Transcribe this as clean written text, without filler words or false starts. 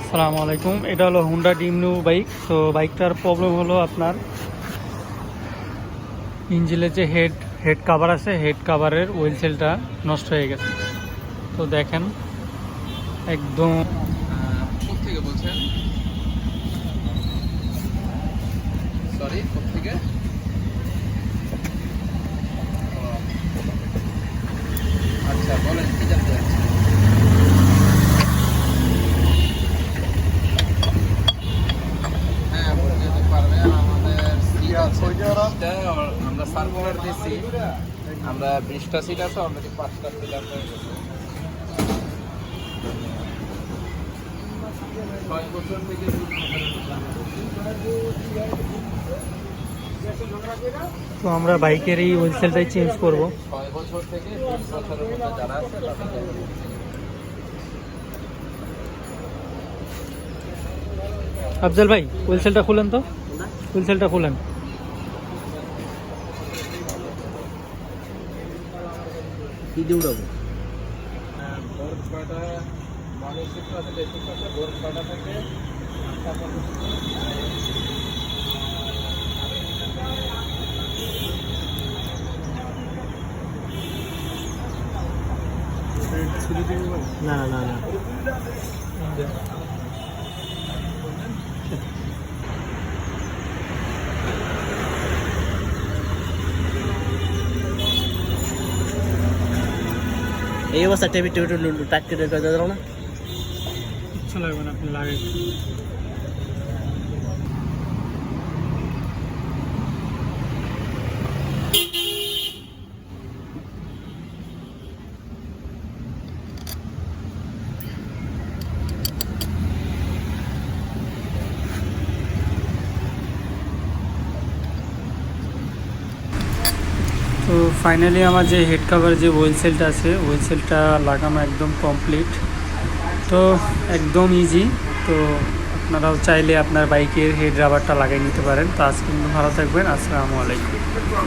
আসসালামু আলাইকুম। এটা হলো হুন্ডা ডিম নিউ বাইক। তো বাইকটার প্রবলেম হলো আপনার ইঞ্জিনের যে হেড কাভার আছে, হেড কাভারের ওয়েল সেলটা নষ্ট হয়ে গেছে। তো দেখেন একদম কোত্থেকে বলছেন? সরি, কোত্থেকে? আচ্ছা, বলেন কি জানতে চাচ্ছেন? হ্যাঁ, বলে যেতে পারবেন। আমাদের সিট আছে 20টা, আমরা সার্কুলার দিয়েছি। আমরা 20টা সিট আছে, অলরেডি 5টা সিট আছে। 6 বছর থেকে তো আমরা বাইকের এই ওয়েল সেলটাই চেঞ্জ করব। 6 বছর থেকে 20 বছরের মধ্যে যারা আছে তাদের আফজাল ভাই, ওয়েল সেলটা খুলেন তো, ওয়েল সেলটা খুলেন। কি দিয়ে উঠাবো? ভোর 6টা মর্নিং শিফট আছে, ডে শিফট আছে। ভোর 6টা থেকে 8টা পর্যন্ত। না না না না, এই অবস্থা টেবিল টেবিল টাক কেটে দেওয়া না। কিচ্ছু লাগবে না, আপনি লাগে। তো ফাইনালি আমার যে হেড কাভার যে ওয়েল সেলটা আছে, ওয়েল সেলটা লাগানো একদম কমপ্লিট। তো একদম ইজি। তো আপনারাও চাইলে আপনার বাইকের হেড রাবারটা লাগিয়ে নিতে পারেন। তো আজকে কিন্তু ভালো থাকবেন। আসসালামু আলাইকুম।